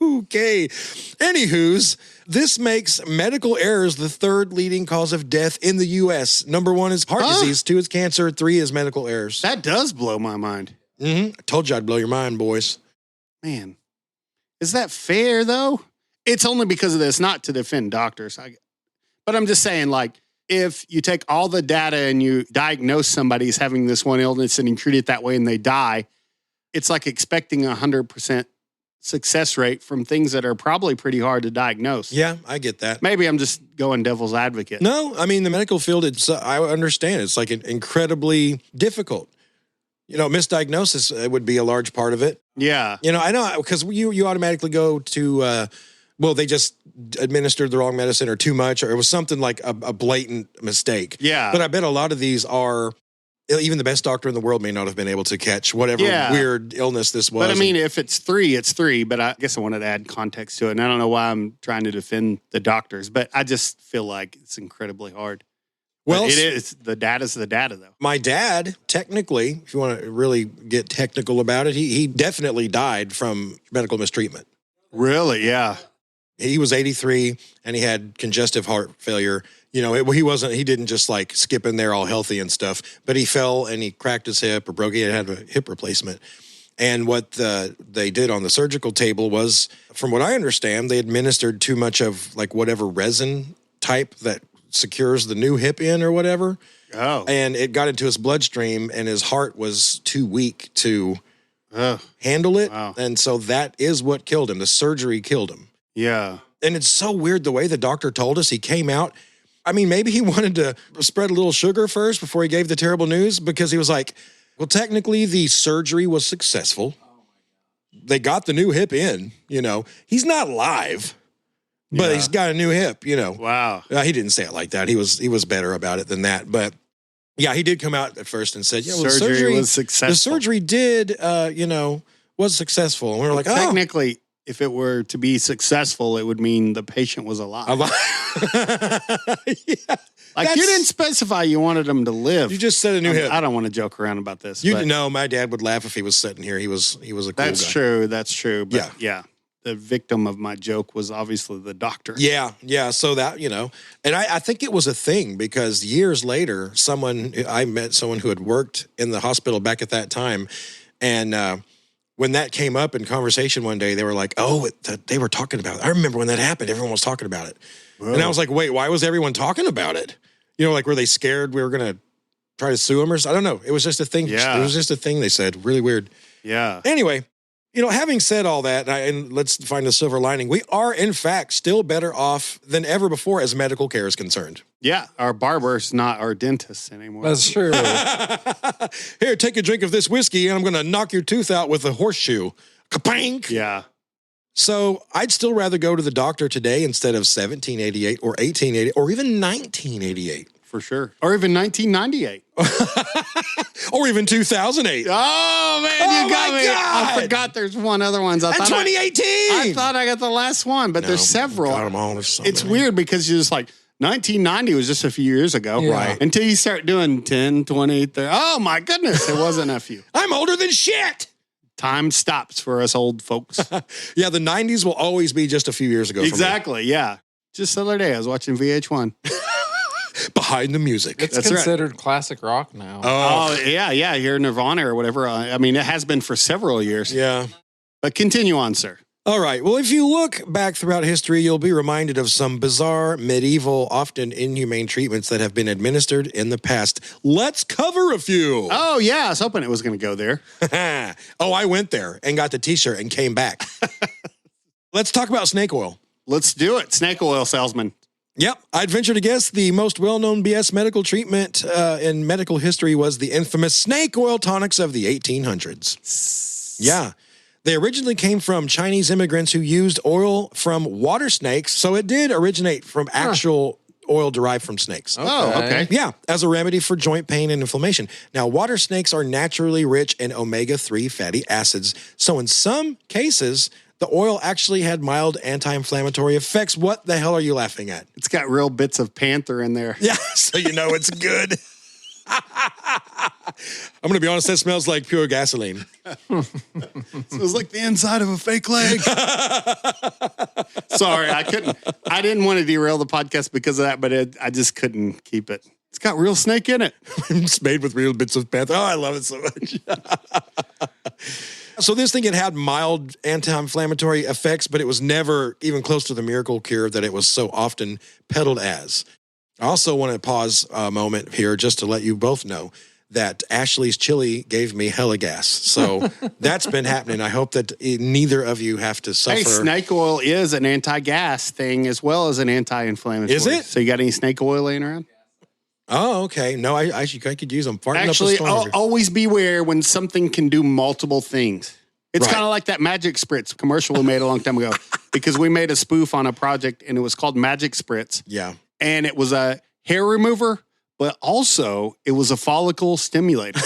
Okay. Anywho's, this makes medical errors the third leading cause of death in the U.S. Number 1 is heart disease, 2 is cancer, 3 is medical errors. That does blow my mind. I told you I'd blow your mind, boys. Man, is that fair, though? It's only because of this, not to defend doctors. But I'm just saying, like, if you take all the data and you diagnose somebody as having this one illness and you treat it that way and they die, it's like expecting 100% success rate from things that are probably pretty hard to diagnose. Yeah, I get that. Maybe I'm just going devil's advocate. No, I mean, the medical field, I understand. It's like incredibly difficult. Misdiagnosis would be a large part of it. Yeah. I know, because you automatically go to, they just administered the wrong medicine or too much, or it was something like a blatant mistake. Yeah. But I bet a lot of these are, even the best doctor in the world may not have been able to catch whatever weird illness this was. But I mean, if it's 3, it's 3. But I guess I wanted to add context to it. And I don't know why I'm trying to defend the doctors, but I just feel like it's incredibly hard. Well, it is the data's the data, though. My dad, technically, if you want to really get technical about it, he definitely died from medical mistreatment. Really? Yeah. He was 83 and he had congestive heart failure. You know, he didn't just like skip in there all healthy and stuff, but he fell and he cracked his hip or broke. He had a hip replacement. And what they did on the surgical table was, from what I understand, they administered too much of like whatever resin type that secures the new hip in or whatever. Oh. And it got into his bloodstream and his heart was too weak to handle it. Wow. And so that is what killed him. The surgery killed him. Yeah. And it's so weird the way the doctor told us. He came out. I mean, maybe he wanted to spread a little sugar first before he gave the terrible news, because he was like, well, technically the surgery was successful. They got the new hip in, you know. He's not live, but he's got a new hip, you know. Wow. He didn't say it like that. He was better about it than that. But yeah, he did come out at first and said, yeah, well, surgery was successful. The surgery did, was successful. And we were like, technically, if it were to be successful, it would mean the patient was alive. Yeah. Like, you didn't specify you wanted him to live. You just said a new hip. I don't want to joke around about this. You know, my dad would laugh if he was sitting here. He was a cool guy. That's true. But yeah. The victim of my joke was obviously the doctor. Yeah. So that, you know, and I think it was a thing because years later, I met someone who had worked in the hospital back at that time. And when that came up in conversation one day, they were like, they were talking about it. I remember when that happened, everyone was talking about it. Whoa. And I was like, wait, why was everyone talking about it? You know, like, were they scared we were going to try to sue them or something? I don't know. It was just a thing. Yeah. It was just a thing they said. Really weird. Yeah. Anyway, you know, having said all that, and let's find the silver lining, we are, in fact, still better off than ever before as medical care is concerned. Yeah. Our barber's not our dentist anymore. That's true. Here, take a drink of this whiskey, and I'm going to knock your tooth out with a horseshoe. Kapank! Yeah. So I'd still rather go to the doctor today instead of 1788 or 1888 or even 1988. For sure. Or even 1998. Or even 2008. Oh, man, you got me. God. I forgot there's one other one. And 2018. I thought I got the last one, but there's several. Got them all. It's weird because you're just like, 1990 was just a few years ago. Yeah. Right. Until you start doing 10, 20, 30. Oh, my goodness. It wasn't a few. I'm older than shit. Time stops for us old folks. Yeah, the 90s will always be just a few years ago. Exactly, yeah. Just the other day, I was watching VH1. Behind the music. It's That's considered classic rock now. Oh, yeah, you're Nirvana or whatever. I mean, it has been for several years. Yeah. But continue on, sir. All right. Well, if you look back throughout history, you'll be reminded of some bizarre, medieval, often inhumane treatments that have been administered in the past. Let's cover a few. Oh, yeah, I was hoping it was going to go there. I went there and got the t-shirt and came back. Let's talk about snake oil. Let's do it. Snake oil salesman. Yep. I'd venture to guess the most well-known BS medical treatment in medical history was the infamous snake oil tonics of the 1800s. Yeah. They originally came from Chinese immigrants who used oil from water snakes, so it did originate from actual oil derived from snakes. Oh, okay. Yeah, as a remedy for joint pain and inflammation. Now, water snakes are naturally rich in omega-3 fatty acids, so in some cases, the oil actually had mild anti-inflammatory effects. What the hell are you laughing at? It's got real bits of panther in there. Yeah, so you know it's good. I'm going to be honest, that smells like pure gasoline. Smells like the inside of a fake leg. Sorry, I didn't want to derail the podcast because of that, but I just couldn't keep it. It's got real snake in it. It's made with real bits of panther. Oh, I love it so much. So this thing, it had mild anti-inflammatory effects, but it was never even close to the miracle cure that it was so often peddled as. I also want to pause a moment here just to let you both know that Ashley's chili gave me hella gas. So that's been happening. I hope that neither of you have to suffer. Hey, snake oil is an anti-gas thing as well as an anti-inflammatory. Is it? So you got any snake oil laying around? Oh, okay. No, I could use them. Actually, always beware when something can do multiple things. It's kind of like that Magic Spritz commercial we made a long time ago because we made a spoof on a project and it was called Magic Spritz. Yeah. And it was a hair remover, but also it was a follicle stimulator.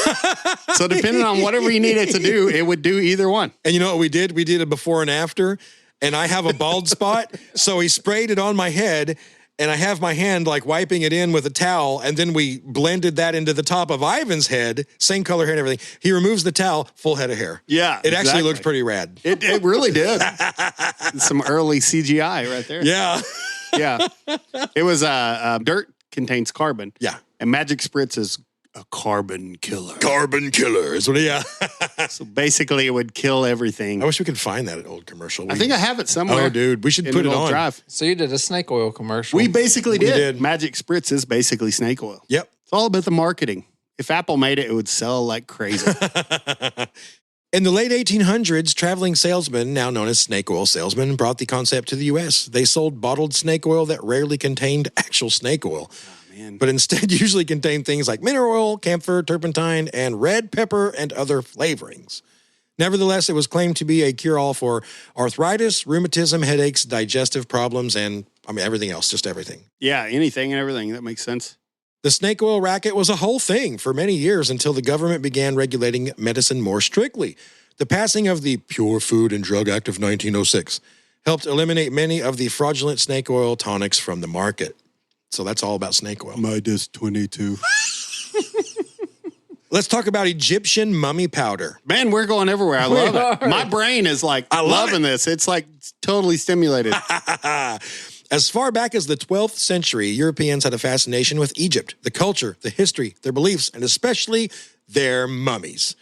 So depending on whatever you need it to do, it would do either one. And you know what we did? We did a before and after, and I have a bald spot. So he sprayed it on my head, and I have my hand like wiping it in with a towel, and then we blended that into the top of Ivan's head, same color hair and everything. He removes the towel, full head of hair. Yeah, It actually looks pretty rad. It really did. Some early CGI right there. Yeah. Yeah. It was dirt contains carbon. Yeah. And Magic Spritz is a carbon killer. Carbon killer is what yeah. So basically it would kill everything. I wish we could find that old commercial. I think I have it somewhere. Oh, dude, we should put it on. Drive. So you did a snake oil commercial. We basically did. did. Magic Spritz is basically snake oil. Yep. It's all about the marketing. If Apple made it, it would sell like crazy. In the late 1800s, traveling salesmen, now known as snake oil salesmen, brought the concept to the U.S. They sold bottled snake oil that rarely contained actual snake oil, but instead usually contained things like mineral oil, camphor, turpentine, and red pepper and other flavorings. Nevertheless, it was claimed to be a cure-all for arthritis, rheumatism, headaches, digestive problems, and everything else, just everything. Yeah, anything and everything. That makes sense. The snake oil racket was a whole thing for many years until the government began regulating medicine more strictly. The passing of the Pure Food and Drug Act of 1906 helped eliminate many of the fraudulent snake oil tonics from the market. So that's all about snake oil. Midas 22. Let's talk about Egyptian mummy powder. Man, we're going everywhere. I love it. My brain is like loving this. It's like totally stimulated. As far back as the 12th century, Europeans had a fascination with Egypt, the culture, the history, their beliefs, and especially their mummies.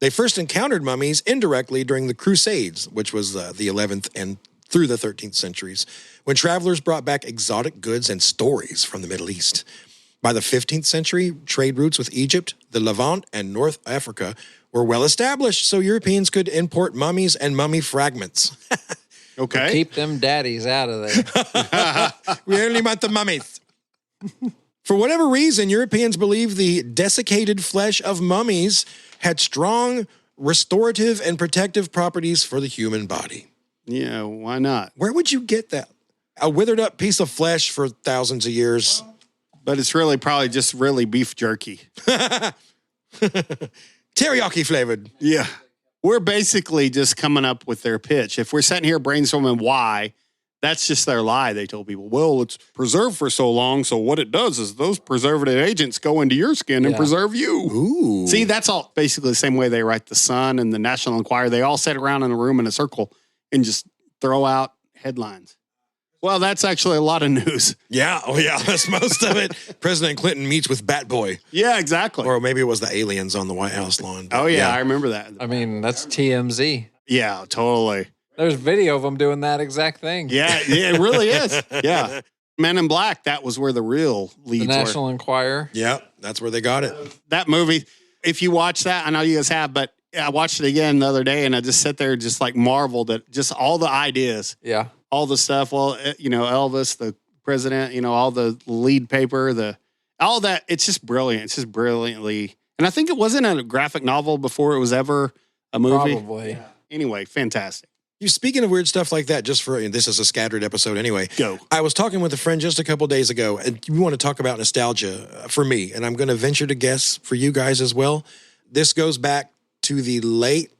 They first encountered mummies indirectly during the Crusades, which was the 11th and through the 13th centuries, when travelers brought back exotic goods and stories from the Middle East. By the 15th century, trade routes with Egypt, the Levant, and North Africa were well established, so Europeans could import mummies and mummy fragments. Okay. Keep them daddies out of there. We only want the mummies. For whatever reason, Europeans believed the desiccated flesh of mummies had strong restorative and protective properties for the human body. Yeah, why not? Where would you get that? A withered up piece of flesh for thousands of years. But it's really probably just really beef jerky. Teriyaki flavored. Yeah. We're basically just coming up with their pitch. If we're sitting here brainstorming why, that's just their lie. They told people, well, it's preserved for so long, so what it does is those preservative agents go into your skin and preserve you. Ooh. See, that's all basically the same way they write the Sun and the National Enquirer. They all sit around in a room in a circle and just throw out headlines. Well, that's actually a lot of news. Yeah. Oh, yeah. That's most of it. President Clinton meets with Bat Boy. Yeah, exactly. Or maybe it was the aliens on the White House lawn. Oh, yeah, I remember that. I mean, that's TMZ. Yeah, totally. There's video of them doing that exact thing. Yeah, it really is. Yeah. Men in Black, that was where the real leads The National Enquirer. Yeah, that's where they got it. That movie, if you watch that, I know you guys have, but I watched it again the other day and I just sat there just like marveled at just all the ideas. Yeah. All the stuff. Well, Elvis, the president, all the lead paper, all that. It's just brilliant. It's just brilliantly. And I think it wasn't a graphic novel before it was ever a movie. Probably. Yeah. Anyway, fantastic. You speaking of weird stuff like that, this is a scattered episode anyway. Go. I was talking with a friend just a couple days ago, and we want to talk about nostalgia for me, and I'm going to venture to guess for you guys as well. This goes back to the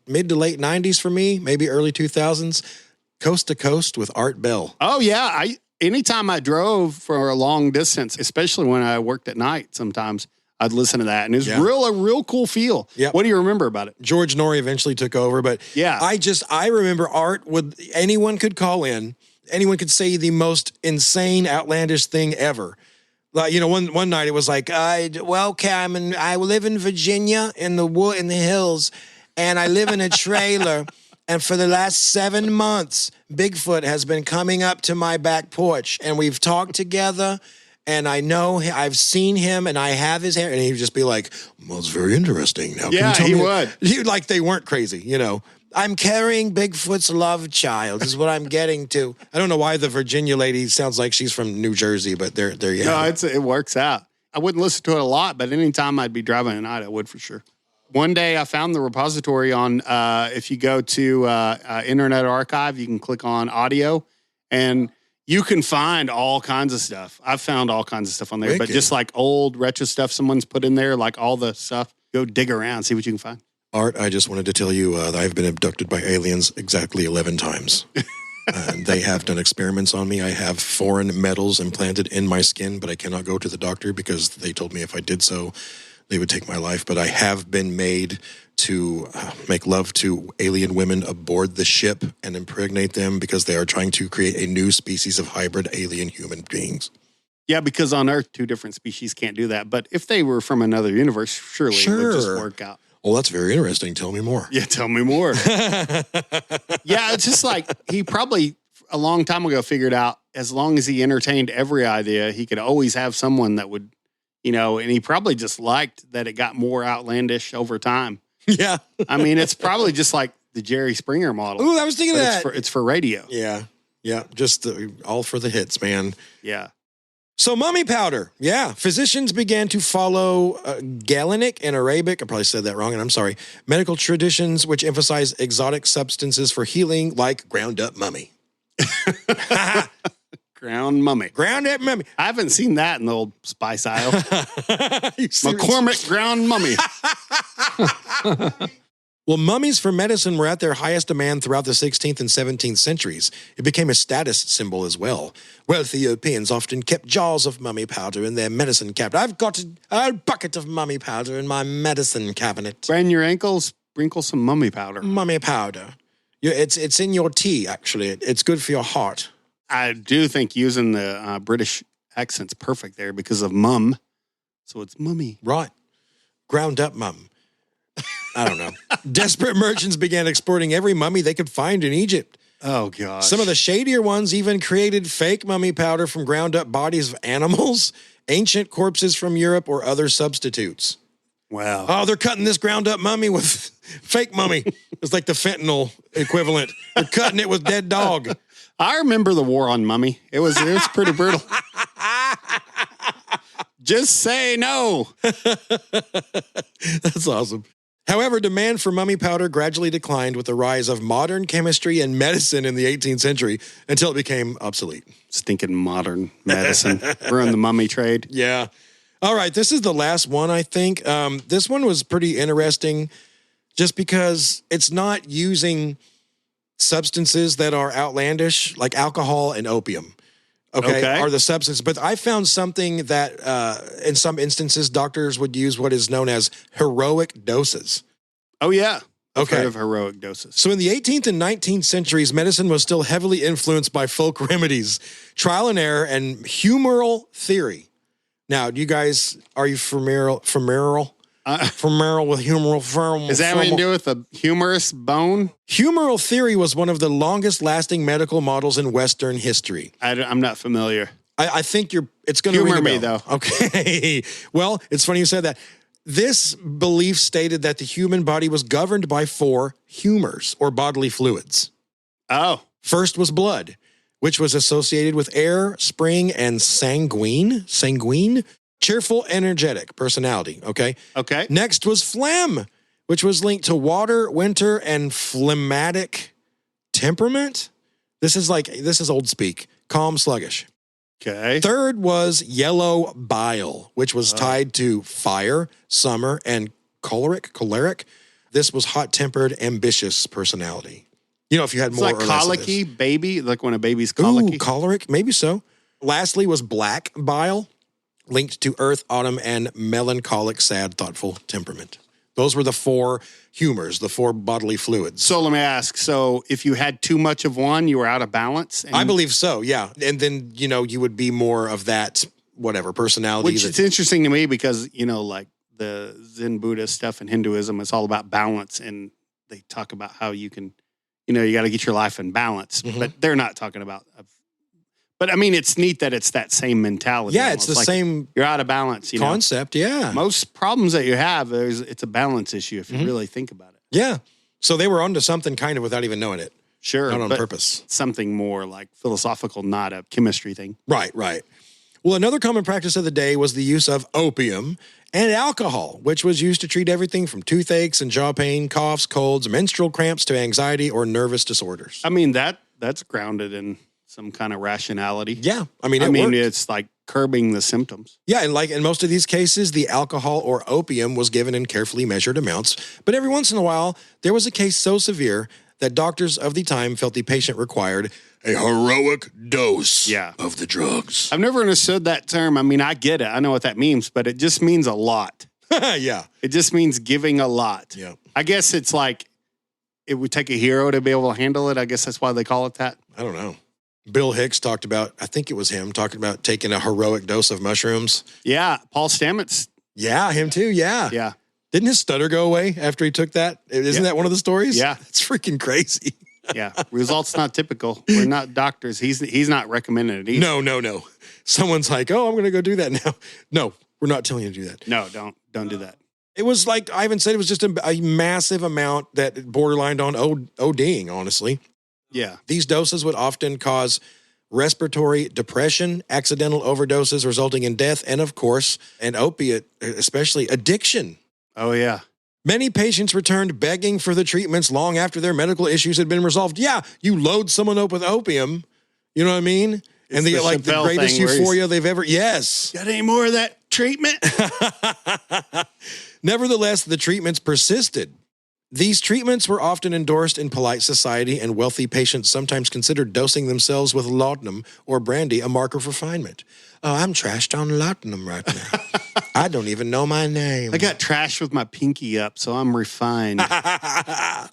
mid to late 90s for me, maybe early 2000s. Coast to Coast with Art Bell. Oh, yeah. Anytime I drove for a long distance, especially when I worked at night, sometimes I'd listen to that. And it was a real cool feel. Yep. What do you remember about it? George Norrie eventually took over, but yeah, I remember Art anyone could call in, anyone could say the most insane, outlandish thing ever. Like, one night it was like, I live in Virginia in the hills, and I live in a trailer. And for the last 7 months, Bigfoot has been coming up to my back porch, and we've talked together, and I know I've seen him, and I have his hair. And he'd just be like, well, it's very interesting. Now, yeah, he would. Like they weren't crazy, I'm carrying Bigfoot's love child is what I'm getting to. I don't know why the Virginia lady sounds like she's from New Jersey, but there you go. No, it works out. I wouldn't listen to it a lot, but anytime I'd be driving at night, I would for sure. One day I found the repository on, if you go to Internet Archive, you can click on audio and you can find all kinds of stuff. I've found all kinds of stuff on there, but just like old retro stuff someone's put in there, like all the stuff, go dig around, see what you can find. Art, I just wanted to tell you that I've been abducted by aliens exactly 11 times. They have done experiments on me. I have foreign metals implanted in my skin, but I cannot go to the doctor because they told me if I did so, they would take my life. But I have been made to make love to alien women aboard the ship and impregnate them because they are trying to create a new species of hybrid alien human beings. Yeah, because on Earth, 2 different species can't do that. But if they were from another universe, surely it would just work out. Well, that's very interesting. Tell me more. Yeah, tell me more. Yeah, it's just like he probably a long time ago figured out as long as he entertained every idea, he could always have someone that would, and he probably just liked that it got more outlandish over time. Yeah. I mean, it's probably just like the Jerry Springer model. Ooh, I was thinking that. It's for radio. Yeah. Yeah. Just all for the hits, man. Yeah. So mummy powder. Yeah. Physicians began to follow Galenic and Arabic. I probably said that wrong, and I'm sorry. Medical traditions which emphasize exotic substances for healing, like ground up mummy. Ground mummy. Ground up mummy. I haven't seen that in the old spice aisle. McCormick ground mummy. Well, mummies for medicine were at their highest demand throughout the 16th and 17th centuries. It became a status symbol as well. Wealthy Europeans often kept jars of mummy powder in their medicine cabinet. I've got a bucket of mummy powder in my medicine cabinet. Sprain your ankles, sprinkle some mummy powder. Mummy powder. It's in your tea, actually. It's good for your heart. I do think using the British accent's perfect there because of mum. So it's mummy. Right. Ground up mum. I don't know. Desperate merchants began exporting every mummy they could find in Egypt. Oh, gosh. Some of the shadier ones even created fake mummy powder from ground up bodies of animals, ancient corpses from Europe, or other substitutes. Wow. Oh, they're cutting this ground up mummy with fake mummy. It's like the fentanyl equivalent. They're cutting it with dead dog. I remember the war on mummy. It was pretty brutal. Just say no. That's awesome. However, demand for mummy powder gradually declined with the rise of modern chemistry and medicine in the 18th century until it became obsolete. Stinking modern medicine. We're in the mummy trade. Yeah. All right. This is the last one, I think. This one was pretty interesting just because it's not using substances that are outlandish, like alcohol and opium. Okay. Are the substances. But I found something that in some instances, doctors would use what is known as heroic doses. Oh, yeah. Okay. I've heard of heroic doses. So in the 18th and 19th centuries, medicine was still heavily influenced by folk remedies, trial and error, and humoral theory. Now, you guys, are you familiar with humoral? Is that anything to do with the humerus bone? Humoral theory was one of the longest lasting medical models in Western history. I'm not familiar. I think it's going to humor me, though. Okay. Well, it's funny you said that. This belief stated that the human body was governed by 4 humors, or bodily fluids. Oh. First was blood, which was associated with air, spring, and sanguine, cheerful, energetic personality, okay? Okay. Next was phlegm, which was linked to water, winter, and phlegmatic temperament. This is old speak, calm, sluggish. Okay. Third was yellow bile, which was tied to fire, summer, and choleric. This was hot-tempered, ambitious personality. If you had more or less of this. Colicky baby, like when a baby's colicky. Ooh, choleric, maybe so. Lastly was black bile, linked to earth, autumn, and melancholic, sad, thoughtful temperament. Those were the 4 humors, the 4 bodily fluids. So let me ask, if you had too much of one, you were out of balance? I believe so, yeah. And then, you would be more of that, whatever, personality. Which it's interesting to me because, like the Zen Buddhist stuff and Hinduism, it's all about balance. And they talk about how you can, you got to get your life in balance. Mm-hmm. But they're not talking about... But I mean, it's neat that it's that same mentality. Yeah, it's the same. You're out of balance. Concept, yeah. Most problems that you have, it's a balance issue if you really think about it. Yeah. So they were onto something kind of without even knowing it. Sure. Not on purpose. Something more like philosophical, not a chemistry thing. Right. Well, another common practice of the day was the use of opium and alcohol, which was used to treat everything from toothaches and jaw pain, coughs, colds, menstrual cramps to anxiety or nervous disorders. I mean, that's grounded in some kind of rationality. Yeah. I mean, it's like curbing the symptoms. Yeah. And like in most of these cases, the alcohol or opium was given in carefully measured amounts. But every once in a while, there was a case so severe that doctors of the time felt the patient required a heroic dose of the drugs. I've never understood that term. I mean, I get it. I know what that means, but it just means a lot. Yeah. It just means giving a lot. Yeah. I guess it's like it would take a hero to be able to handle it. I guess that's why they call it that. I don't know. Bill Hicks talked about, I think it was him, talking about taking a heroic dose of mushrooms. Yeah. Paul Stamets. Yeah, him too. Yeah. Yeah. Didn't his stutter go away after he took that? Isn't that one of the stories? Yeah. It's freaking crazy. Yeah. Results not typical. We're not doctors. He's not recommending it either. No. Someone's like, oh, I'm going to go do that now. No, we're not telling you to do that. No, don't do that. It was like Ivan said, it was just a massive amount that borderlined on ODing, honestly. Yeah. These doses would often cause respiratory depression, accidental overdoses resulting in death, and of course, an opiate, especially addiction. Oh, yeah. Many patients returned begging for the treatments long after their medical issues had been resolved. Yeah, you load someone up with opium, you know what I mean? And they get like the greatest euphoria they've ever, yes. Got any more of that treatment? Nevertheless, the treatments persisted. These treatments were often endorsed in polite society, and wealthy patients sometimes considered dosing themselves with laudanum or brandy a mark of refinement. Oh, I'm trashed on laudanum right now. I don't even know my name. I got trashed with my pinky up, so I'm refined. A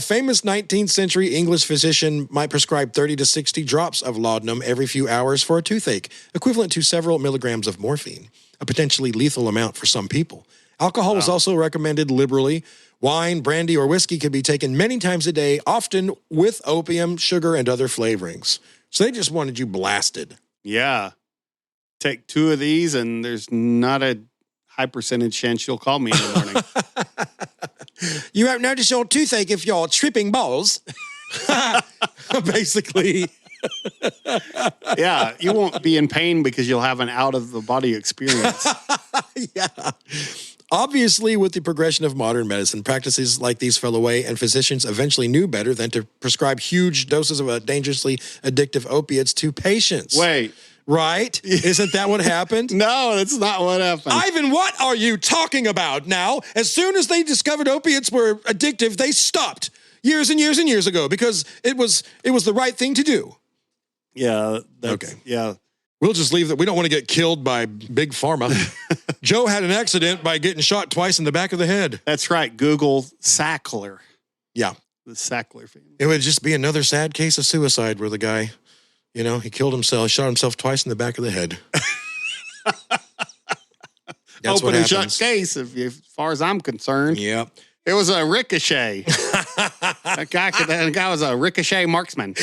famous 19th century English physician might prescribe 30 to 60 drops of laudanum every few hours for a toothache, equivalent to several milligrams of morphine, a potentially lethal amount for some people. Alcohol was also recommended liberally. Wine, brandy, or whiskey could be taken many times a day, often with opium, sugar, and other flavorings. So they just wanted you blasted. Yeah. Take 2 of these, and there's not a high percentage chance you'll call me in the morning. You won't notice your toothache if you're tripping balls. Basically. Yeah, you won't be in pain because you'll have an out-of-the-body experience. Yeah. Obviously, with the progression of modern medicine, practices like these fell away, and physicians eventually knew better than to prescribe huge doses of dangerously addictive opiates to patients. Wait. Right? Isn't that what happened? No, that's not what happened. Ivan, what are you talking about now? As soon as they discovered opiates were addictive, they stopped years and years and years ago because it was the right thing to do. Yeah. Okay. Yeah. We'll just leave that. We don't want to get killed by big pharma. Joe had an accident by getting shot twice in the back of the head. That's right. Google Sackler. Yeah. The Sackler family. It would just be another sad case of suicide where the guy, he killed himself, he shot himself twice in the back of the head. That's Open and shut case, as far as I'm concerned. Yeah. It was a ricochet. That guy was a ricochet marksman.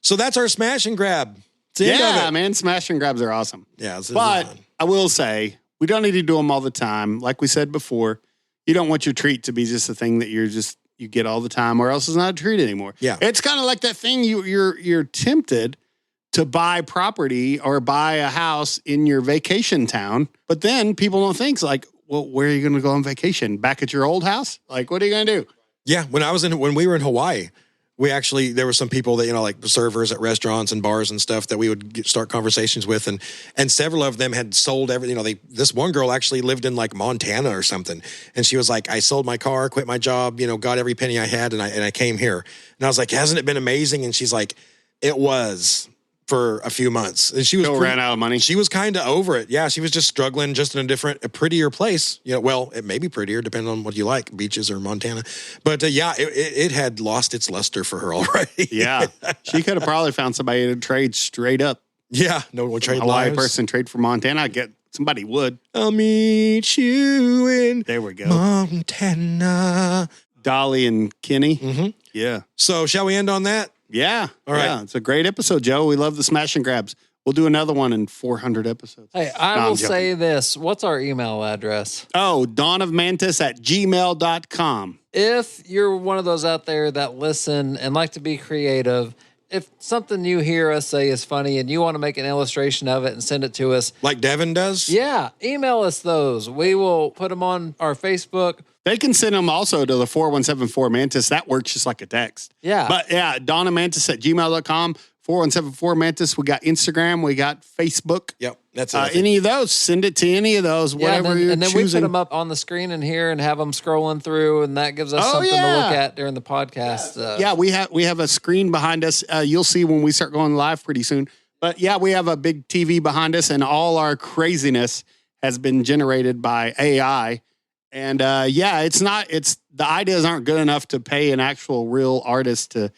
So that's our smash and grab. Yeah, man. Smash and grabs are awesome. Yeah. But I will say, we don't need to do them all the time. Like we said before, you don't want your treat to be just a thing that you get all the time, or else it's not a treat anymore. Yeah. It's kind of like that thing you're tempted to buy property or buy a house in your vacation town, but then people don't think like, well, where are you going to go on vacation? Back at your old house? Like, what are you going to do? Yeah. When we were in Hawaii, there were some people that, like servers at restaurants and bars and stuff that we would start conversations with. And several of them had sold everything. This one girl actually lived in like Montana or something. And she was like, I sold my car, quit my job, got every penny I had. And I came here. And I was like, hasn't it been amazing? And she's like, it was for a few months. And she ran out of money. She was kind of over it. Yeah. She was just struggling just in a prettier place. Well, it may be prettier depending on what you like, beaches or Montana. But it had lost its luster for her already. Yeah. She could have probably found somebody to trade straight up. Yeah. No one would trade Hawaii lives. person trade for Montana. I get somebody would. I'll meet you in there we go. Montana. Dolly and Kenny. Mm-hmm. Yeah. So shall we end on that? Yeah. All right. Yeah, it's a great episode, Joe. We love the smash and grabs. We'll do another one in 400 episodes. Hey, I will say this. What's our email address? Oh, dawnofmantis@gmail.com. If you're one of those out there that listen and like to be creative, if something you hear us say is funny and you want to make an illustration of it and send it to us. Like Devin does? Yeah. Email us those. We will put them on our Facebook. They can send them also to the 4174 Mantis. That works just like a text. Yeah. But yeah, dawnofmantis@gmail.com, 4174 Mantis. We got Instagram. We got Facebook. Yep, that's it. Any of those, send it to any of those, whatever you're and then choosing. we put them up on the screen in here and have them scrolling through, and that gives us something to look at during the podcast. Yeah, we have a screen behind us. You'll see when we start going live pretty soon. But yeah, we have a big TV behind us, and all our craziness has been generated by AI. And the ideas aren't good enough to pay an actual real artist to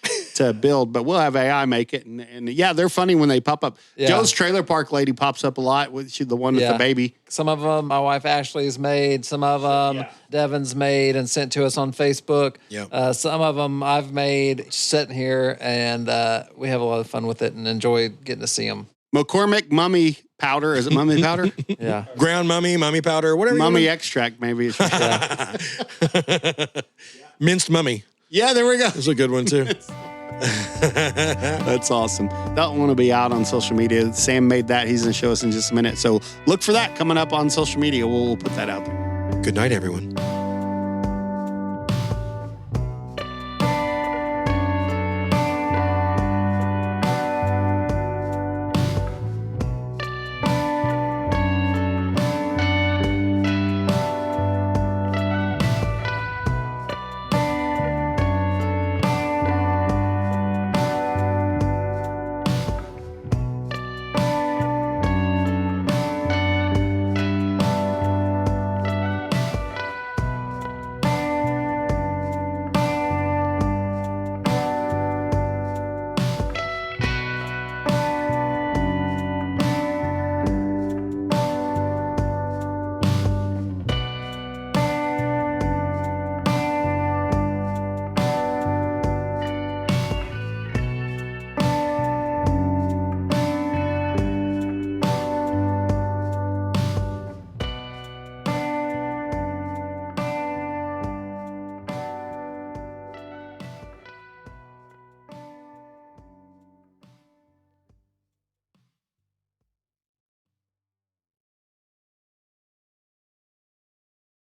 build, but we'll have AI make it. And yeah, they're funny when they pop up. Yeah. Joe's Trailer Park lady pops up a lot with the one with the baby. Some of them my wife Ashley's made. Some of them Devin's made and sent to us on Facebook. Yep. Some of them I've made sitting here, and we have a lot of fun with it and enjoy getting to see them. McCormick mummy powder. Is it mummy powder? Yeah. Ground mummy powder, whatever. Mummy extract, maybe. Minced mummy. Yeah, there we go. That's a good one, too. That's awesome. That one will be out on social media. Sam made that. He's going to show us in just a minute. So look for that coming up on social media. We'll put that out there. Good night, everyone.